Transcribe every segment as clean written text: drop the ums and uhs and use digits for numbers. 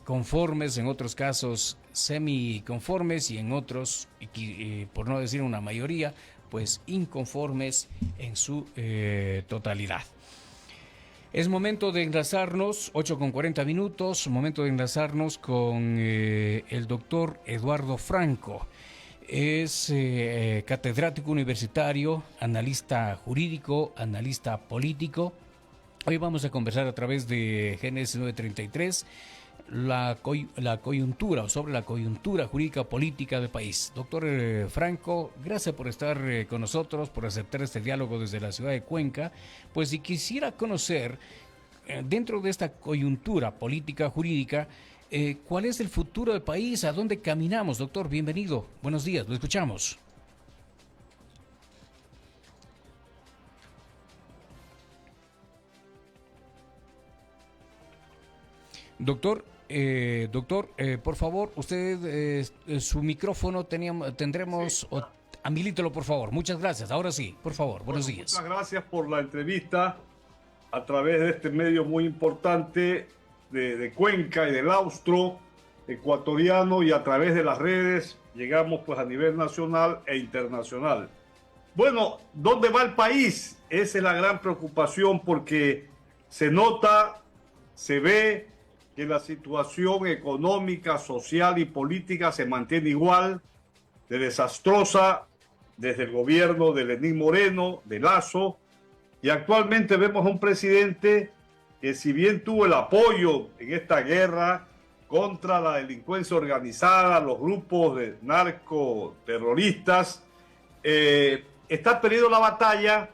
conformes, en otros casos semiconformes y en otros, por no decir una mayoría, pues inconformes en su totalidad. Es momento de enlazarnos, 8:40, momento de enlazarnos con el doctor Eduardo Franco. Es catedrático universitario, analista jurídico, analista político. Hoy vamos a conversar a través de GNS 933 sobre la coyuntura jurídica política del país. Doctor Franco, gracias por estar con nosotros, por aceptar este diálogo desde la ciudad de Cuenca. Pues si quisiera conocer, dentro de esta coyuntura política jurídica, ¿cuál es el futuro del país? ¿A dónde caminamos? Doctor, bienvenido. Buenos días, lo escuchamos. Doctor, por favor, usted, su micrófono tendremos, Sí. Habilitelo, por favor. Muchas gracias. Ahora sí, por favor, buenos días. Muchas gracias por la entrevista a través de este medio muy importante de Cuenca y del austro ecuatoriano, y a través de las redes llegamos pues a nivel nacional e internacional. Bueno, ¿dónde va el país? Esa es la gran preocupación, porque se nota, se ve que la situación económica, social y política se mantiene igual de desastrosa desde el gobierno de Lenín Moreno, de Lasso, y actualmente vemos a un presidente que, si bien tuvo el apoyo en esta guerra contra la delincuencia organizada, los grupos de narcoterroristas, está perdiendo la batalla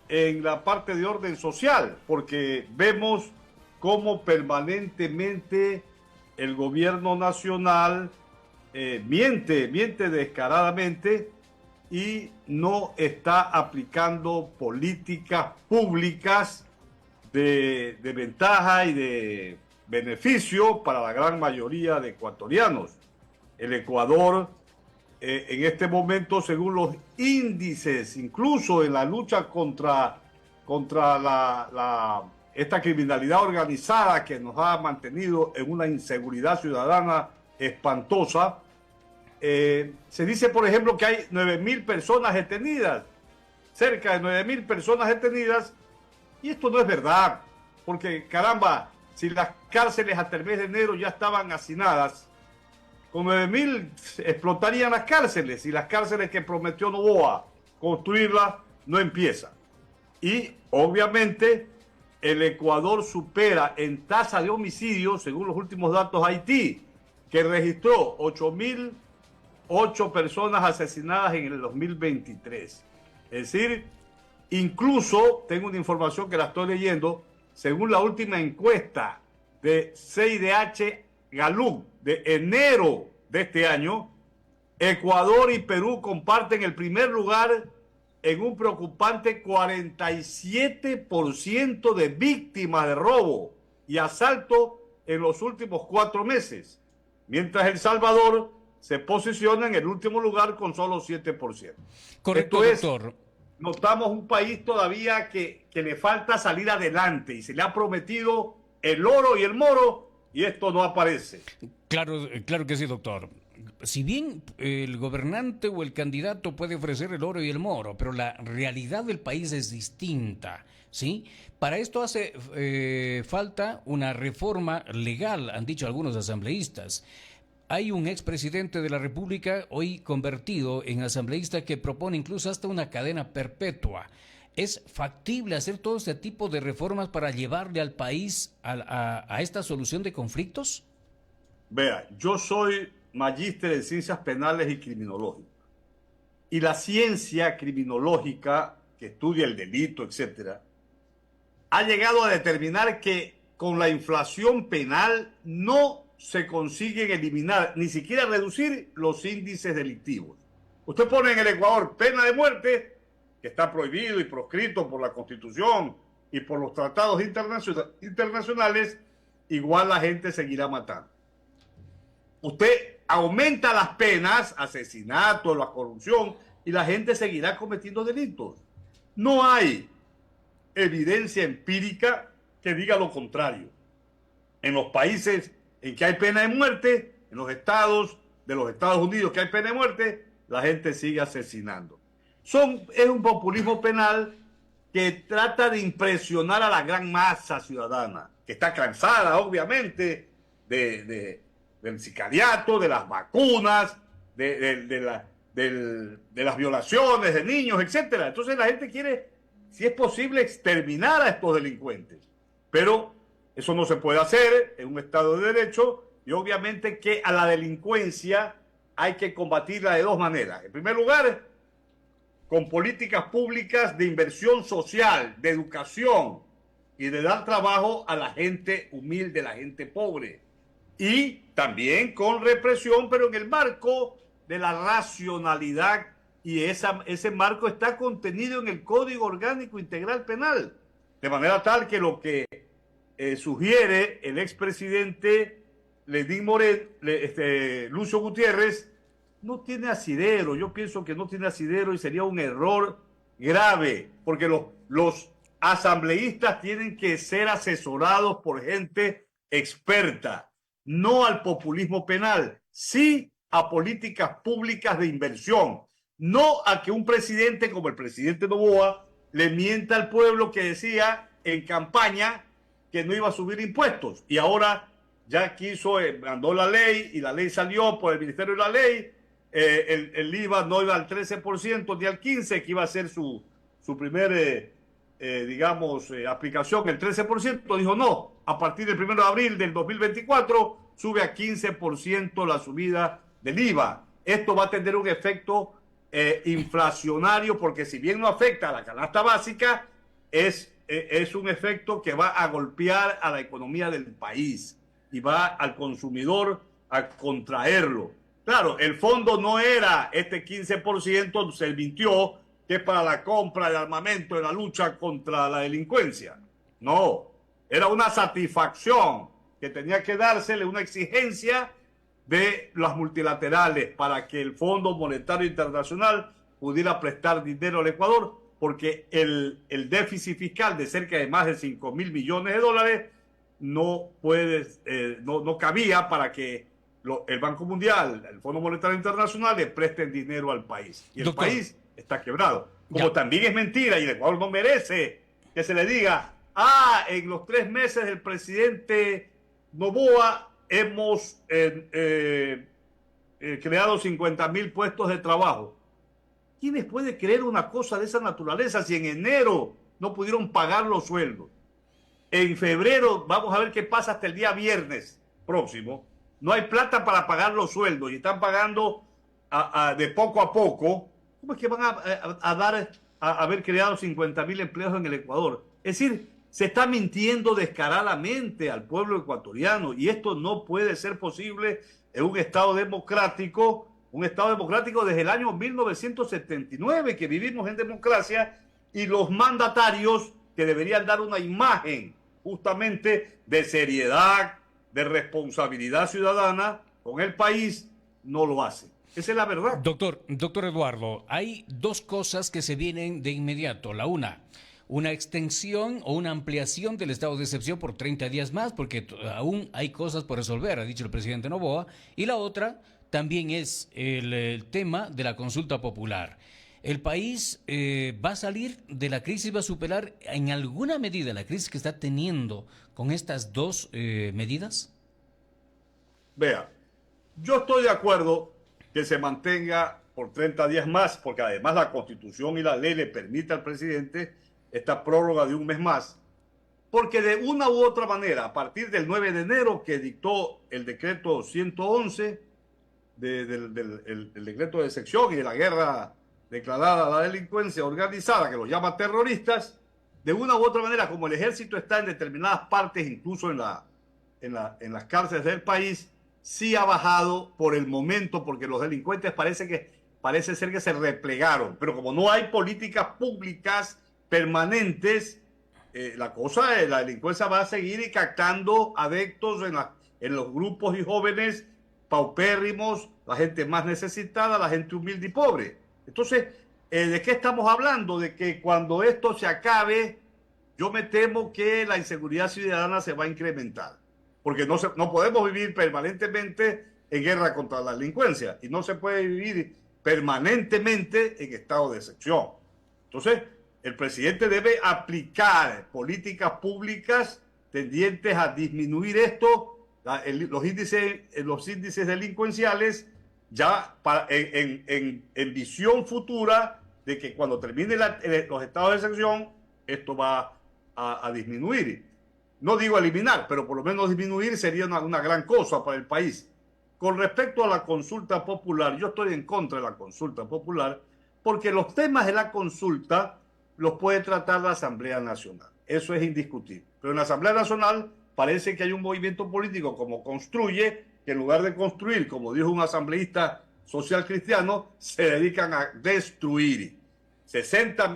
en la parte de orden social, porque vemos cómo permanentemente el gobierno nacional miente descaradamente y no está aplicando políticas públicas de ventaja y de beneficio para la gran mayoría de ecuatorianos. El Ecuador, en este momento, según los índices, incluso en la lucha contra esta criminalidad organizada que nos ha mantenido en una inseguridad ciudadana espantosa, se dice, por ejemplo, que hay 9.000 personas detenidas, cerca de 9.000 personas detenidas, y esto no es verdad, porque caramba, si las cárceles hasta el mes de enero ya estaban hacinadas, con 9.000 explotarían las cárceles, y las cárceles que prometió Noboa construirlas no empiezan. Y obviamente el Ecuador supera en tasa de homicidios, según los últimos datos, Haití, que registró 8.008 personas asesinadas en el 2023. Es decir, incluso tengo una información que la estoy leyendo, según la última encuesta de CIDH Gallup de enero de este año, Ecuador y Perú comparten el primer lugar en un preocupante 47% de víctimas de robo y asalto en los últimos 4 meses, mientras El Salvador se posiciona en el último lugar con solo 7%. Correcto, doctor. Notamos un país todavía que le falta salir adelante, y se le ha prometido el oro y el moro, y esto no aparece. Claro que sí, doctor. Si bien el gobernante o el candidato puede ofrecer el oro y el moro, pero la realidad del país es distinta, ¿sí? Para esto hace falta una reforma legal, han dicho algunos asambleístas. Hay un expresidente de la República hoy convertido en asambleísta que propone incluso hasta una cadena perpetua. ¿Es factible hacer todo este tipo de reformas para llevarle al país a esta solución de conflictos? Vea, yo soy magíster en ciencias penales y criminológicas. Y la ciencia criminológica, que estudia el delito, etcétera, ha llegado a determinar que con la inflación penal no se consiguen eliminar, ni siquiera reducir los índices delictivos. Usted pone en el Ecuador pena de muerte, que está prohibido y proscrito por la Constitución y por los tratados internacionales, igual la gente seguirá matando. Usted aumenta las penas, asesinato, la corrupción, y la gente seguirá cometiendo delitos. No hay evidencia empírica que diga lo contrario. En los países en que hay pena de muerte, en los estados de los Estados Unidos que hay pena de muerte, la gente sigue asesinando. Es un populismo penal que trata de impresionar a la gran masa ciudadana, que está cansada, obviamente, del sicariato, de las vacunas, de las violaciones de niños, etcétera. Entonces la gente quiere, si es posible, exterminar a estos delincuentes. Pero eso no se puede hacer en un Estado de Derecho, y obviamente que a la delincuencia hay que combatirla de dos maneras. En primer lugar, con políticas públicas de inversión social, de educación y de dar trabajo a la gente humilde, la gente pobre. Y también con represión, pero en el marco de la racionalidad, y ese marco está contenido en el Código Orgánico Integral Penal, de manera tal que lo que sugiere el expresidente Lucio Gutiérrez no tiene asidero. Yo pienso que no tiene asidero y sería un error grave, porque los asambleístas tienen que ser asesorados por gente experta, no al populismo penal, sí a políticas públicas de inversión, no a que un presidente como el presidente Noboa le mienta al pueblo que decía en campaña que no iba a subir impuestos, y ahora ya mandó la ley, y la ley salió por el Ministerio de la Ley. El IVA no iba al 13% ni al 15%, que iba a ser su primer, aplicación, el 13%. Dijo no, a partir del 1 de abril del 2024 sube a 15% la subida del IVA. Esto va a tener un efecto inflacionario, porque si bien no afecta a la canasta básica, es un efecto que va a golpear a la economía del país y va al consumidor a contraerlo. Claro, el fondo no era este 15%, se mintió, que es para la compra de armamento de la lucha contra la delincuencia. No, era una satisfacción que tenía que dársele, una exigencia de las multilaterales para que el Fondo Monetario Internacional pudiera prestar dinero al Ecuador, porque el déficit fiscal de cerca de más de 5.000 millones de dólares no cabía para que el Banco Mundial, el Fondo Monetario Internacional le presten dinero al país. Y el país está quebrado. Como también es mentira, y el Ecuador no merece que se le diga, en los 3 meses del presidente Noboa hemos creado 50.000 puestos de trabajo. ¿Quiénes puede creer una cosa de esa naturaleza si en enero no pudieron pagar los sueldos? En febrero, vamos a ver qué pasa hasta el día viernes próximo, no hay plata para pagar los sueldos y están pagando de poco a poco. ¿Cómo es que van a haber creado 50.000 empleos en el Ecuador? Es decir, se está mintiendo descaradamente al pueblo ecuatoriano, y esto no puede ser posible en un Estado democrático desde el año 1979, que vivimos en democracia, y los mandatarios que deberían dar una imagen justamente de seriedad, de responsabilidad ciudadana con el país, no lo hacen. Esa es la verdad. Doctor Eduardo, hay dos cosas que se vienen de inmediato. La una extensión o una ampliación del estado de excepción por 30 días más, porque aún hay cosas por resolver, ha dicho el presidente Noboa. Y la otra también es el tema de la consulta popular. ¿El país va a salir de la crisis, va a superar en alguna medida la crisis que está teniendo con estas dos medidas? Vea, yo estoy de acuerdo que se mantenga por 30 días más, porque además la Constitución y la ley le permite al presidente esta prórroga de un mes más, porque de una u otra manera, a partir del 9 de enero que dictó el decreto 111, el decreto de sección y de la guerra declarada a la delincuencia organizada, que los llama terroristas, de una u otra manera, como el ejército está en determinadas partes, incluso en las cárceles del país, sí ha bajado por el momento, porque los delincuentes parece ser que se replegaron, pero como no hay políticas públicas permanentes, la delincuencia va a seguir captando adeptos en los grupos y jóvenes paupérrimos, la gente más necesitada, la gente humilde y pobre. Entonces, ¿de qué estamos hablando? De que cuando esto se acabe, yo me temo que la inseguridad ciudadana se va a incrementar, porque no podemos vivir permanentemente en guerra contra la delincuencia y no se puede vivir permanentemente en estado de excepción. Entonces, el presidente debe aplicar políticas públicas tendientes a disminuir esto, los índices delincuenciales, ya en visión futura de que cuando termine los estados de excepción, esto va a disminuir. No digo eliminar, pero por lo menos disminuir sería una gran cosa para el país. Con respecto a la consulta popular, yo estoy en contra de la consulta popular porque los temas de la consulta los puede tratar la Asamblea Nacional. Eso es indiscutible. Pero en la Asamblea Nacional parece que hay un movimiento político como Construye, que en lugar de construir, como dijo un asambleísta social cristiano, se dedican a destruir.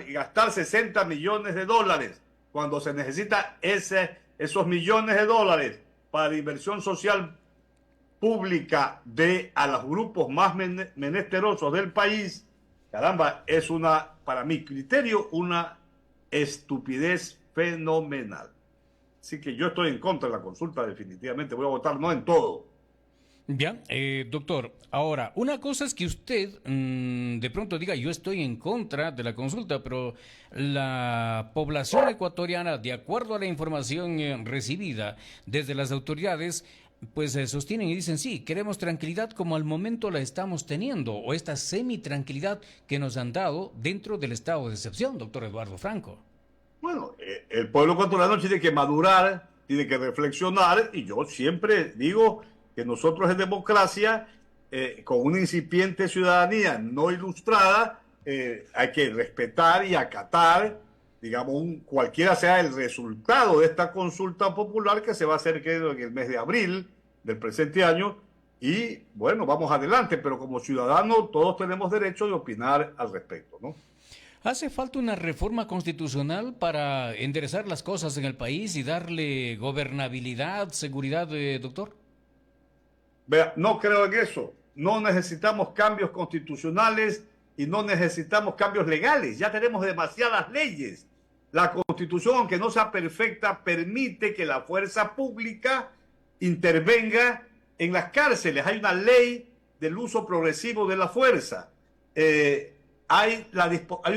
Gastar 60 millones de dólares cuando se necesita esos millones de dólares para la inversión social pública a los grupos más menesterosos del país, caramba, es para mi criterio, una estupidez fenomenal. Así que yo estoy en contra de la consulta definitivamente, voy a votar no en todo. Ya, doctor, ahora, una cosa es que usted de pronto diga, yo estoy en contra de la consulta, pero la población ecuatoriana, de acuerdo a la información recibida desde las autoridades, pues sostienen y dicen, sí, queremos tranquilidad como al momento la estamos teniendo, o esta semi-tranquilidad que nos han dado dentro del estado de excepción, doctor Eduardo Franco. Bueno, el pueblo ecuatoriano tiene que madurar, tiene que reflexionar, y yo siempre digo que nosotros en democracia, con una incipiente ciudadanía no ilustrada, hay que respetar y acatar, digamos, cualquiera sea el resultado de esta consulta popular que se va a hacer, creo, en el mes de abril del presente año. Y bueno, vamos adelante, pero como ciudadanos todos tenemos derecho de opinar al respecto, ¿no? ¿Hace falta una reforma constitucional para enderezar las cosas en el país y darle gobernabilidad, seguridad, doctor? Vea, no creo en eso. No necesitamos cambios constitucionales y no necesitamos cambios legales. Ya tenemos demasiadas leyes. La Constitución, aunque no sea perfecta, permite que la fuerza pública intervenga en las cárceles. Hay una ley del uso progresivo de la fuerza. Hay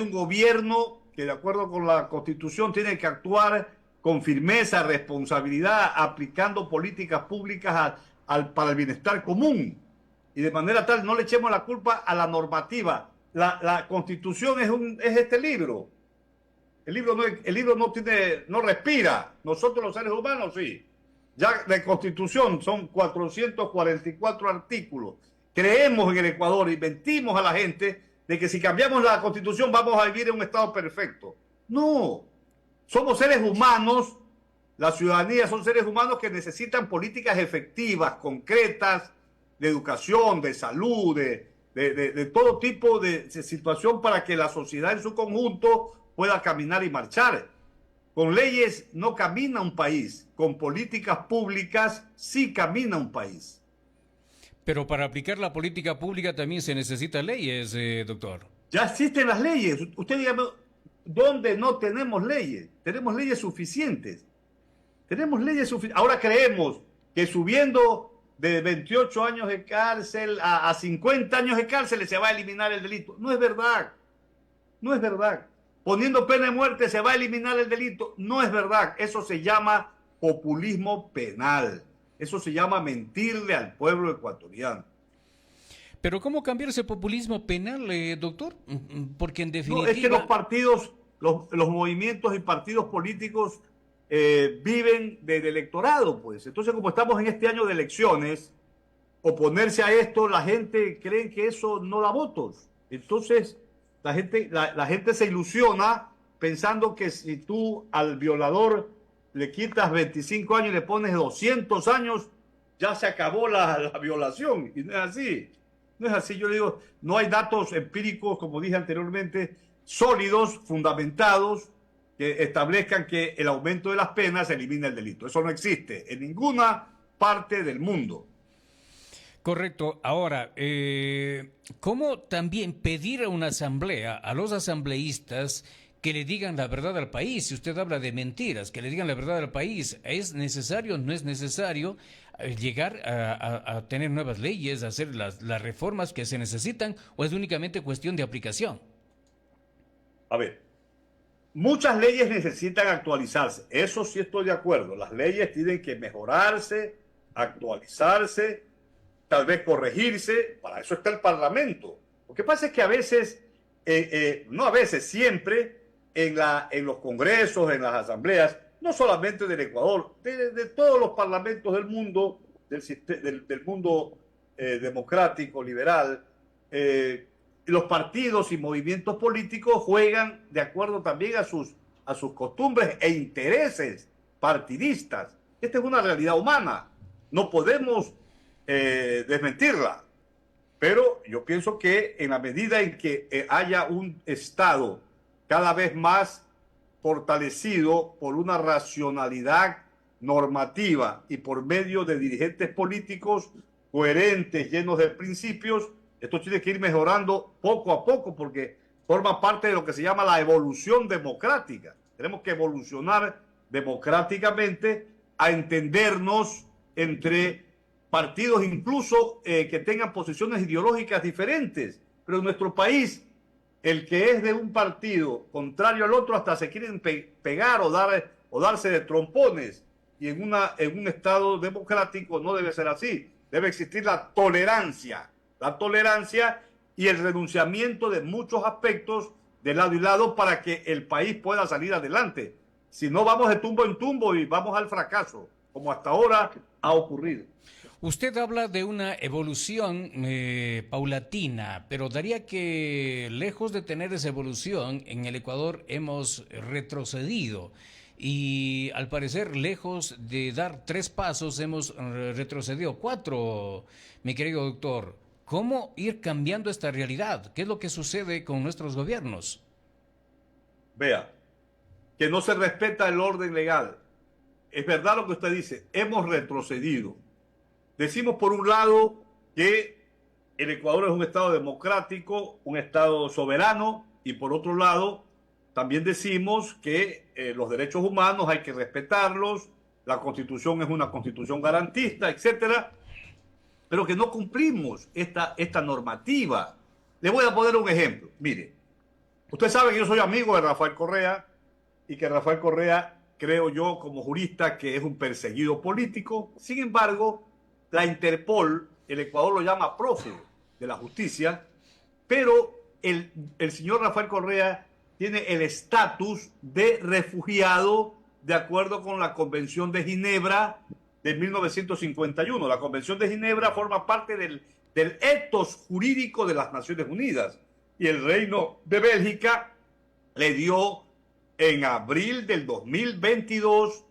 un gobierno que, de acuerdo con la Constitución, tiene que actuar con firmeza, responsabilidad, aplicando políticas públicas para el bienestar común. Y de manera tal, no le echemos la culpa a la normativa. La Constitución es este libro. El libro no respira. Nosotros los seres humanos sí. Ya la Constitución son 444 artículos. Creemos en el Ecuador y mentimos a la gente de que si cambiamos la Constitución vamos a vivir en un estado perfecto. No. Somos seres humanos. La ciudadanía son seres humanos que necesitan políticas efectivas, concretas, de educación, de salud, de todo tipo de situación para que la sociedad en su conjunto pueda caminar y marchar. Con leyes no camina un país, con políticas públicas sí camina un país. Pero para aplicar la política pública también se necesitan leyes, doctor. Ya existen las leyes. Usted dígame, ¿dónde no tenemos leyes? Tenemos leyes suficientes. Tenemos leyes suficientes. Ahora creemos que subiendo de 28 años de cárcel a 50 años de cárcel se va a eliminar el delito. No es verdad. No es verdad. Poniendo pena de muerte se va a eliminar el delito. No es verdad. Eso se llama populismo penal. Eso se llama mentirle al pueblo ecuatoriano. Pero ¿cómo cambiar ese populismo penal, doctor? Porque en definitiva... No, es que los partidos, los movimientos y partidos políticos viven del electorado, pues. Entonces, como estamos en este año de elecciones, oponerse a esto, la gente cree que eso no da votos. Entonces, la gente se ilusiona pensando que si tú al violador le quitas 25 años y le pones 200 años, ya se acabó la violación. Y no es así. No es así. Yo digo, no hay datos empíricos, como dije anteriormente, sólidos, fundamentados, que establezcan que el aumento de las penas elimina el delito. Eso no existe en ninguna parte del mundo. Correcto. Ahora, ¿cómo también pedir a una asamblea, a los asambleístas, que le digan la verdad al país. Si usted habla de mentiras, que le digan la verdad al país, ¿es necesario? ¿No es necesario llegar a tener nuevas leyes, a hacer las reformas que se necesitan, o es únicamente cuestión de aplicación? A ver, muchas leyes necesitan actualizarse. Eso sí estoy de acuerdo. Las leyes tienen que mejorarse, actualizarse, tal vez corregirse. Para eso está el Parlamento. Lo que pasa es que a veces, no a veces, siempre en los congresos, en las asambleas, no solamente del Ecuador, de todos los parlamentos del mundo, del mundo democrático, liberal, los partidos y movimientos políticos juegan de acuerdo también a sus costumbres e intereses partidistas. Esta es una realidad humana. No podemos desmentirla. Pero yo pienso que en la medida en que haya un Estado cada vez más fortalecido por una racionalidad normativa y por medio de dirigentes políticos coherentes, llenos de principios, esto tiene que ir mejorando poco a poco porque forma parte de lo que se llama la evolución democrática. Tenemos que evolucionar democráticamente a entendernos entre partidos incluso que tengan posiciones ideológicas diferentes. Pero en nuestro país, el que es de un partido contrario al otro hasta se quieren pegar o darse de trompones. Y en un Estado democrático no debe ser así. Debe existir la tolerancia y el renunciamiento de muchos aspectos de lado y lado para que el país pueda salir adelante. Si no, vamos de tumbo en tumbo y vamos al fracaso, como hasta ahora ha ocurrido. Usted habla de una evolución paulatina, pero daría que lejos de tener esa evolución, en el Ecuador hemos retrocedido y al parecer lejos de dar 3 pasos hemos retrocedido 4, mi querido doctor. ¿Cómo ir cambiando esta realidad? ¿Qué es lo que sucede con nuestros gobiernos? Vea, que no se respeta el orden legal. Es verdad lo que usted dice, hemos retrocedido. Decimos por un lado que el Ecuador es un Estado democrático, un Estado soberano, y por otro lado también decimos que los derechos humanos hay que respetarlos, la Constitución es una Constitución garantista, etcétera, pero que no cumplimos esta normativa. Le voy a poner un ejemplo. Mire, usted sabe que yo soy amigo de Rafael Correa y que Rafael Correa, creo yo como jurista, que es un perseguido político. Sin embargo, la Interpol, el Ecuador lo llama prófugo de la justicia, pero el señor Rafael Correa tiene el estatus de refugiado de acuerdo con la Convención de Ginebra de 1951. La Convención de Ginebra forma parte del etos jurídico de las Naciones Unidas y el Reino de Bélgica le dio en abril del 2022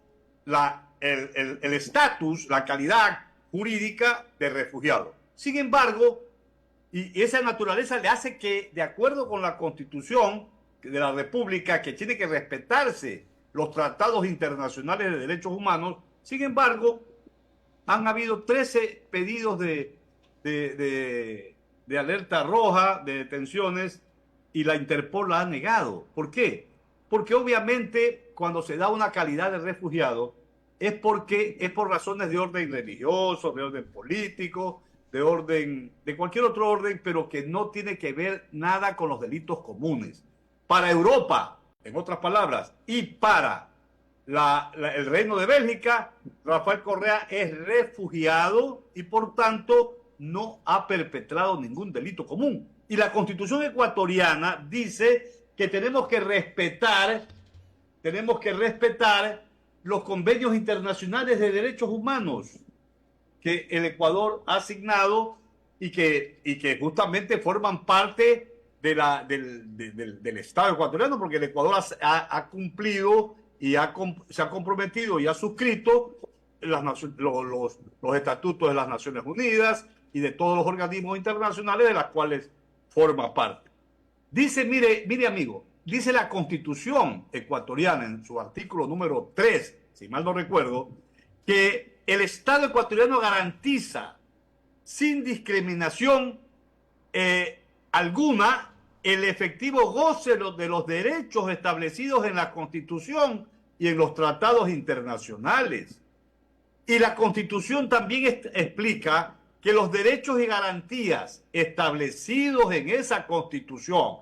el estatus, la calidad jurídica de refugiado. Sin embargo, y esa naturaleza le hace que, de acuerdo con la Constitución de la República, que tiene que respetarse los tratados internacionales de derechos humanos, sin embargo, han habido 13 pedidos de alerta roja, de detenciones, y la Interpol la ha negado. ¿Por qué? Porque obviamente cuando se da una calidad de refugiado, es por razones de orden religioso, de orden político, de cualquier otro orden, pero que no tiene que ver nada con los delitos comunes. Para Europa, en otras palabras, y para el Reino de Bélgica, Rafael Correa es refugiado y por tanto no ha perpetrado ningún delito común. Y la Constitución ecuatoriana dice que tenemos que respetar los convenios internacionales de derechos humanos que el Ecuador ha asignado y que justamente forman parte del Estado ecuatoriano, porque el Ecuador ha cumplido y se ha comprometido y ha suscrito los estatutos de las Naciones Unidas y de todos los organismos internacionales de las cuales forma parte. Dice, mire amigo, dice la Constitución ecuatoriana en su artículo número 3, si mal no recuerdo, que el Estado ecuatoriano garantiza sin discriminación alguna el efectivo goce de los derechos establecidos en la Constitución y en los tratados internacionales. Y la Constitución también explica que los derechos y garantías establecidos en esa Constitución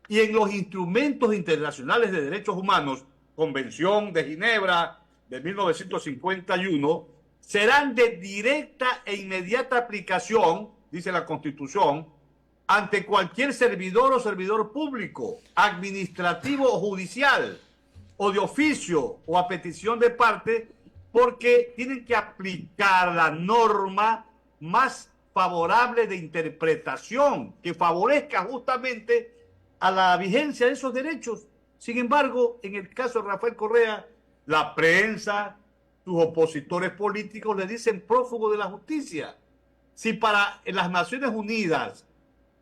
y en los instrumentos internacionales de derechos humanos, Convención de Ginebra de 1951, serán de directa e inmediata aplicación, dice la Constitución, ante cualquier servidor o servidor público, administrativo o judicial, o de oficio o a petición de parte, porque tienen que aplicar la norma más favorable de interpretación, que favorezca justamente a la vigencia de esos derechos. Sin embargo, en el caso de Rafael Correa, la prensa, sus opositores políticos le dicen prófugo de la justicia. Si para las Naciones Unidas,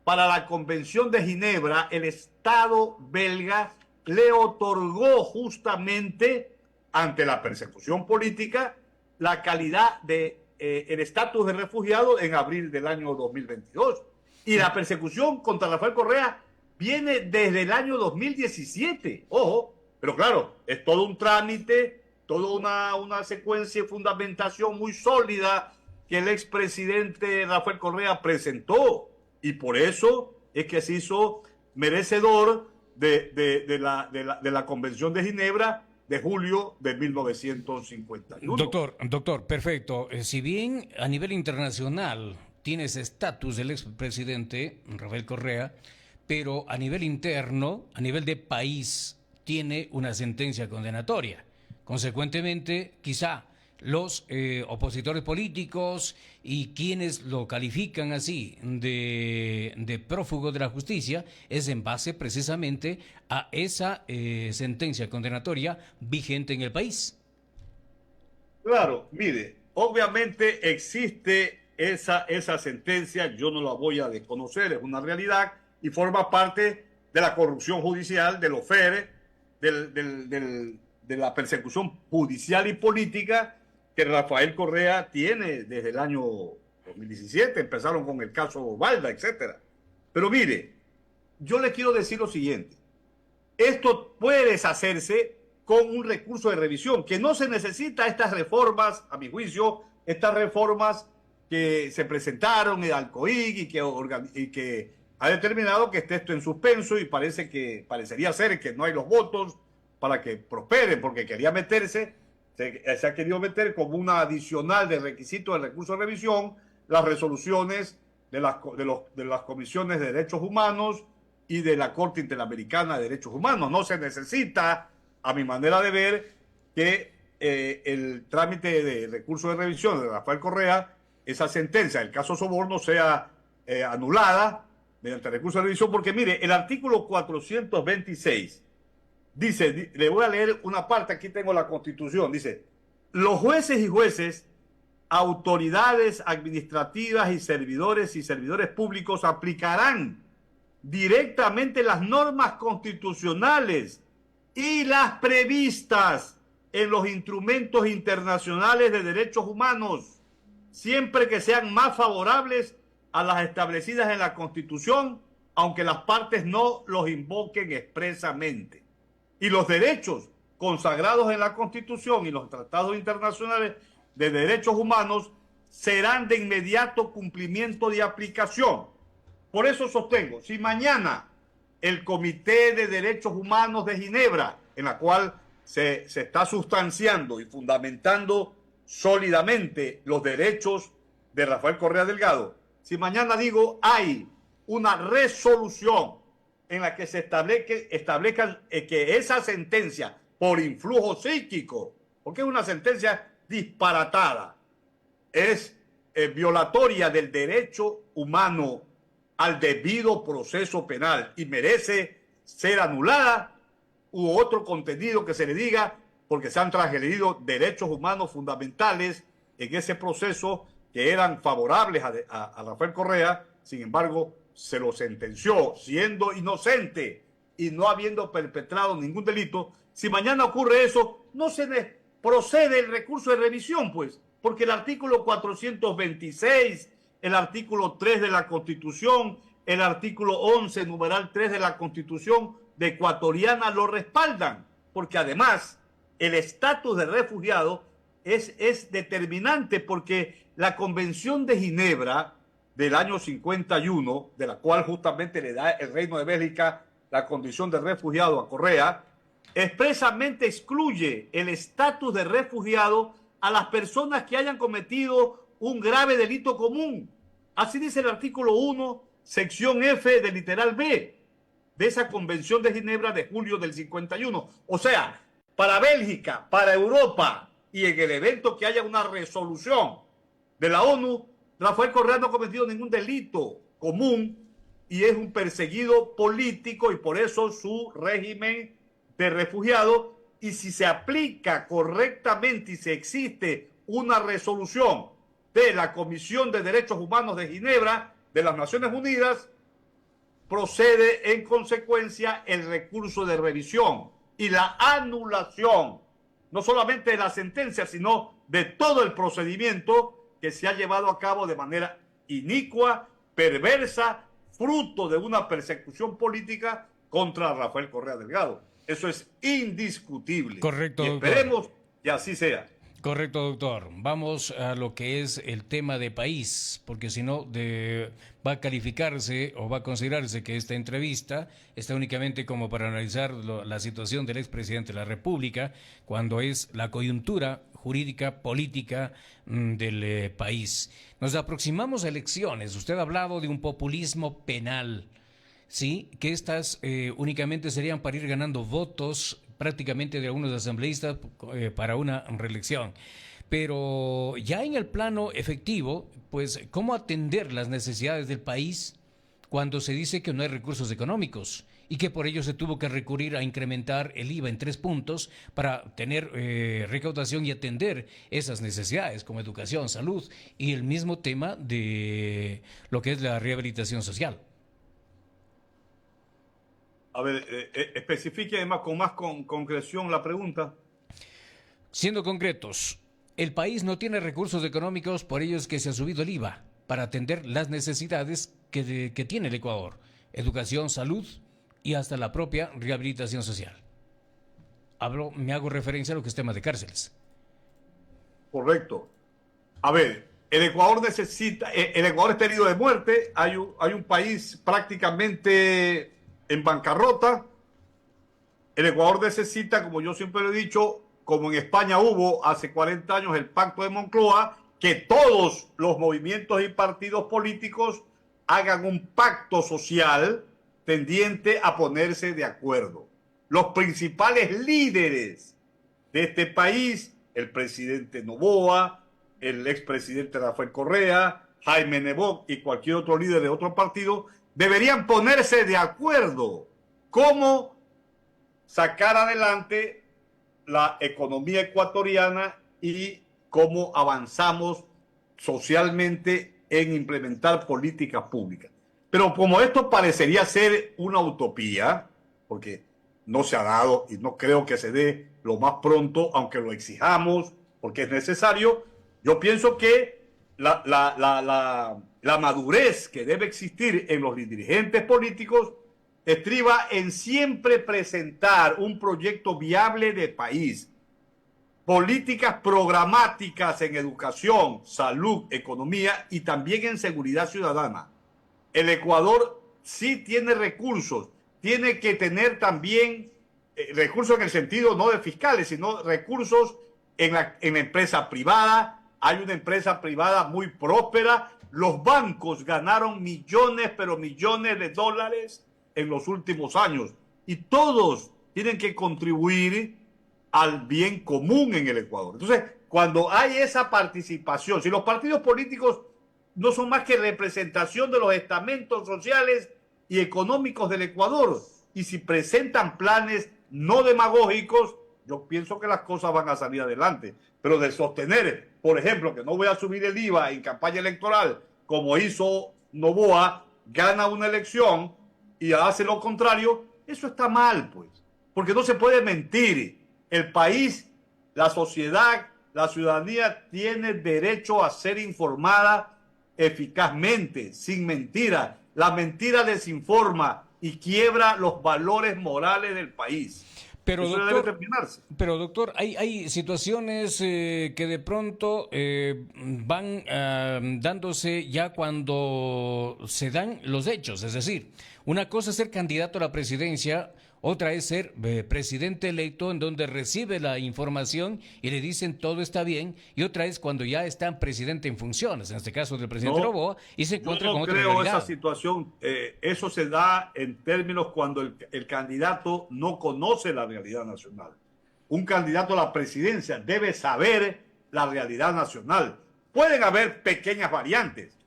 para la Convención de Ginebra, el Estado belga le otorgó justamente, ante la persecución política, la calidad de el estatus de refugiado en abril del año 2022. Y la persecución contra Rafael Correa viene desde el año 2017. Ojo, pero claro, es todo un trámite, toda una secuencia de fundamentación muy sólida que el expresidente Rafael Correa presentó. Y por eso es que se hizo merecedor de la Convención de Ginebra de julio de 1951. Doctor, perfecto. Si bien a nivel internacional tiene ese estatus del expresidente Rafael Correa, pero a nivel interno, a nivel de país, tiene una sentencia condenatoria. Consecuentemente, quizá los opositores políticos y quienes lo califican así de prófugo de la justicia es en base precisamente a esa sentencia condenatoria vigente en el país. Claro, mire, obviamente existe esa sentencia, yo no la voy a desconocer, es una realidad y forma parte de la corrupción judicial, de los FERE, de la persecución judicial y política que Rafael Correa tiene desde el año 2017, empezaron con el caso Balda, etcétera. Pero mire, yo le quiero decir lo siguiente, esto puede deshacerse con un recurso de revisión, que no se necesita estas reformas, a mi juicio, estas reformas que se presentaron en Alcoig y que ha determinado que esté esto en suspenso y parecería ser que no hay los votos para que prosperen, porque quería meterse, se ha querido meter como una adicional de requisito del recurso de revisión las resoluciones de las comisiones de derechos humanos y de la Corte Interamericana de Derechos Humanos. No se necesita, a mi manera de ver, que el trámite de recurso de revisión de Rafael Correa, esa sentencia, el caso Soborno, sea anulada mediante recurso de revisión, porque mire, el artículo 426 dice, le voy a leer una parte, aquí tengo la Constitución, dice, los jueces y jueces, autoridades administrativas y servidores públicos aplicarán directamente las normas constitucionales y las previstas en los instrumentos internacionales de derechos humanos, siempre que sean más favorables a las establecidas en la Constitución, aunque las partes no los invoquen expresamente. Y los derechos consagrados en la Constitución y los tratados internacionales de derechos humanos serán de inmediato cumplimiento de aplicación. Por eso sostengo, si mañana el Comité de Derechos Humanos de Ginebra, en la cual se está sustanciando y fundamentando sólidamente los derechos de Rafael Correa Delgado, si mañana digo hay una resolución en la que se establezca que esa sentencia por influjo psíquico, porque es una sentencia disparatada, es violatoria del derecho humano al debido proceso penal y merece ser anulada, u otro contenido que se le diga porque se han transgredido derechos humanos fundamentales en ese proceso que eran favorables a Rafael Correa, sin embargo se lo sentenció siendo inocente y no habiendo perpetrado ningún delito. Si mañana ocurre eso, no se le procede el recurso de revisión, pues, porque el artículo 426, el artículo 3 de la Constitución, el artículo 11, numeral 3 de la Constitución de ecuatoriana lo respaldan, porque además el estatus de refugiado es determinante, porque la Convención de Ginebra del año 51, de la cual justamente le da el Reino de Bélgica la condición de refugiado a Correa, expresamente excluye el estatus de refugiado a las personas que hayan cometido un grave delito común. Así dice el artículo 1, sección F del literal B de esa Convención de Ginebra de julio del 51. O sea, para Bélgica, para Europa y en el evento que haya una resolución de la ONU, Rafael Correa no ha cometido ningún delito común y es un perseguido político, y por eso su régimen de refugiado, y si se aplica correctamente y si existe una resolución de la Comisión de Derechos Humanos de Ginebra de las Naciones Unidas, procede en consecuencia el recurso de revisión y la anulación, no solamente de la sentencia, sino de todo el procedimiento que se ha llevado a cabo de manera inicua, perversa, fruto de una persecución política contra Rafael Correa Delgado. Eso es indiscutible. Correcto, y esperemos que así sea. Correcto, doctor. Vamos a lo que es el tema de país, porque si no va a calificarse o va a considerarse que esta entrevista está únicamente como para analizar la situación del expresidente de la República, cuando es la coyuntura jurídica, política del país. Nos aproximamos a elecciones. Usted ha hablado de un populismo penal, ¿sí? Que estas únicamente serían para ir ganando votos prácticamente de algunos asambleístas para una reelección. Pero ya en el plano efectivo, pues, ¿cómo atender las necesidades del país cuando se dice que no hay recursos económicos y que por ello se tuvo que recurrir a incrementar el IVA en 3 puntos para tener recaudación y atender esas necesidades como educación, salud y el mismo tema de lo que es la rehabilitación social? A ver, especifique además con más concreción la pregunta. Siendo concretos, el país no tiene recursos económicos, por ello es que se ha subido el IVA para atender las necesidades que tiene el Ecuador: educación, salud y hasta la propia rehabilitación social. Me hago referencia a lo que es tema de cárceles. Correcto. A ver, el Ecuador necesita, el Ecuador está herido de muerte, hay un país prácticamente en bancarrota. El Ecuador necesita, como yo siempre lo he dicho, como en España hubo hace 40 años el Pacto de Moncloa, que todos los movimientos y partidos políticos hagan un pacto social tendiente a ponerse de acuerdo. Los principales líderes de este país, el presidente Noboa, el expresidente Rafael Correa, Jaime Nebot y cualquier otro líder de otro partido, deberían ponerse de acuerdo cómo sacar adelante la economía ecuatoriana y cómo avanzamos socialmente en implementar políticas públicas. Pero como esto parecería ser una utopía, porque no se ha dado y no creo que se dé lo más pronto, aunque lo exijamos, porque es necesario, yo pienso que la madurez que debe existir en los dirigentes políticos estriba en siempre presentar un proyecto viable de país, políticas programáticas en educación, salud, economía y también en seguridad ciudadana. El Ecuador sí tiene recursos, tiene que tener también recursos en el sentido no de fiscales, sino recursos en la empresa privada. Hay una empresa privada muy próspera. Los bancos ganaron millones, pero millones de dólares en los últimos años. Y todos tienen que contribuir al bien común en el Ecuador. Entonces, cuando hay esa participación, si los partidos políticos no son más que representación de los estamentos sociales y económicos del Ecuador, y si presentan planes no demagógicos, yo pienso que las cosas van a salir adelante. Pero de sostener, por ejemplo, que no voy a subir el IVA en campaña electoral, como hizo Noboa, gana una elección y hace lo contrario, eso está mal, pues. Porque no se puede mentir. El país, la sociedad, la ciudadanía tiene derecho a ser informada eficazmente, sin mentiras. La mentira desinforma y quiebra los valores morales del país. Pero eso doctor, debe terminarse. pero doctor, hay situaciones que de pronto van dándose ya cuando se dan los hechos. Es decir, una cosa es ser candidato a la presidencia, otra es ser presidente electo en donde recibe la información y le dicen todo está bien, y otra es cuando ya está presidente en funciones, en este caso del presidente Noboa, y se encuentra con otra realidad. Yo no creo esa situación. Eso se da en términos cuando el candidato no conoce la realidad nacional. Un candidato a la presidencia debe saber la realidad nacional. Pueden haber pequeñas variantes,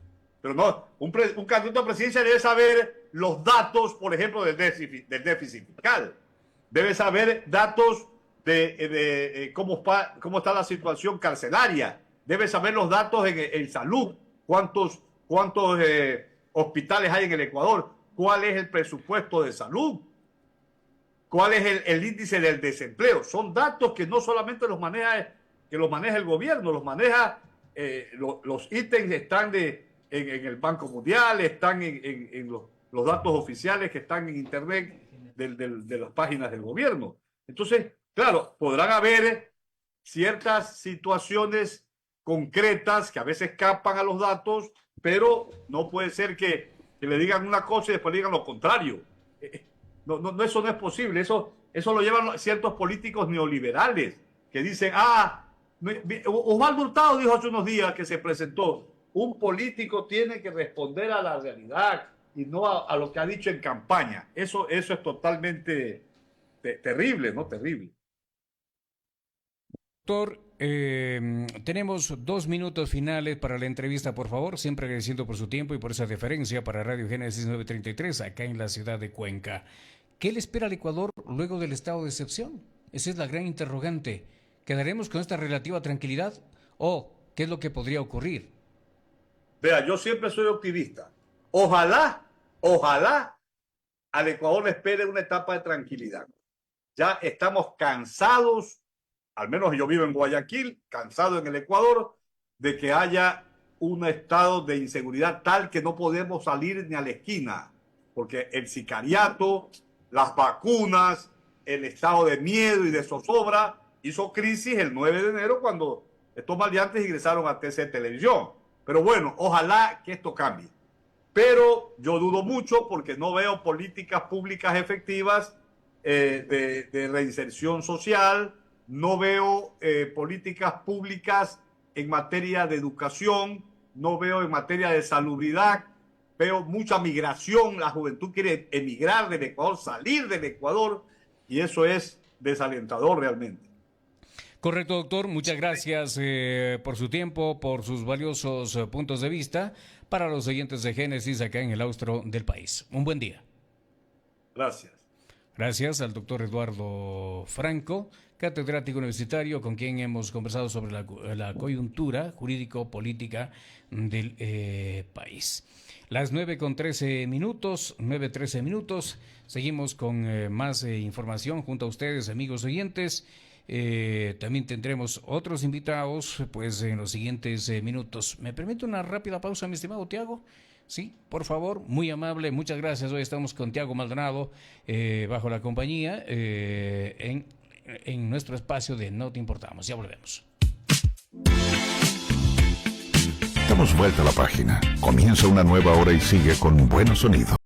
pero no, un candidato a la presidencia debe saber los datos, por ejemplo, del déficit fiscal. Debe saber datos de cómo está la situación carcelaria. Debe saber los datos en salud, cuántos hospitales hay en el Ecuador, cuál es el presupuesto de salud, cuál es el índice del desempleo. Son datos que no solamente los maneja el gobierno, los maneja, los ítems están en el Banco Mundial, están en los datos oficiales que están en Internet de las páginas del gobierno. Entonces, claro, podrán haber ciertas situaciones concretas que a veces escapan a los datos, pero no puede ser que le digan una cosa y después le digan lo contrario. No, eso no es posible. Eso lo llevan ciertos políticos neoliberales que dicen, Osvaldo Hurtado dijo hace unos días que se presentó, un político tiene que responder a la realidad y no a lo que ha dicho en campaña. Eso es totalmente terrible, ¿no? Terrible. Doctor, tenemos 2 minutos finales para la entrevista, por favor, siempre agradeciendo por su tiempo y por esa deferencia para Radio Génesis 933, acá en la ciudad de Cuenca. ¿Qué le espera al Ecuador luego del estado de excepción? Esa es la gran interrogante. ¿Quedaremos con esta relativa tranquilidad o qué es lo que podría ocurrir? Vea, yo siempre soy optimista. Ojalá al Ecuador le espere una etapa de tranquilidad. Ya estamos cansados, al menos yo vivo en Guayaquil, cansado en el Ecuador, de que haya un estado de inseguridad tal que no podemos salir ni a la esquina, porque el sicariato, las vacunas, el estado de miedo y de zozobra hizo crisis el 9 de enero cuando estos maleantes ingresaron a TC Televisión. Pero bueno, ojalá que esto cambie. Pero yo dudo mucho porque no veo políticas públicas efectivas de reinserción social, no veo políticas públicas en materia de educación, no veo en materia de salubridad, veo mucha migración, la juventud quiere emigrar del Ecuador, salir del Ecuador, y eso es desalentador realmente. Correcto, doctor. Muchas gracias por su tiempo, por sus valiosos puntos de vista para los oyentes de Génesis acá en el austro del país. Un buen día. Gracias. Gracias al doctor Eduardo Franco, catedrático universitario, con quien hemos conversado sobre la coyuntura jurídico-política del país. Las 9:13 minutos, 9:13 minutos. Seguimos con más información junto a ustedes, amigos oyentes. También tendremos otros invitados pues en los siguientes minutos. ¿Me permite una rápida pausa, mi estimado Tiago? Sí, por favor, muy amable, muchas gracias. Hoy estamos con Tiago Maldonado bajo la compañía en nuestro espacio de No Te Importamos. Ya volvemos. Damos vuelta a la página. Comienza una nueva hora y sigue con buenos sonidos.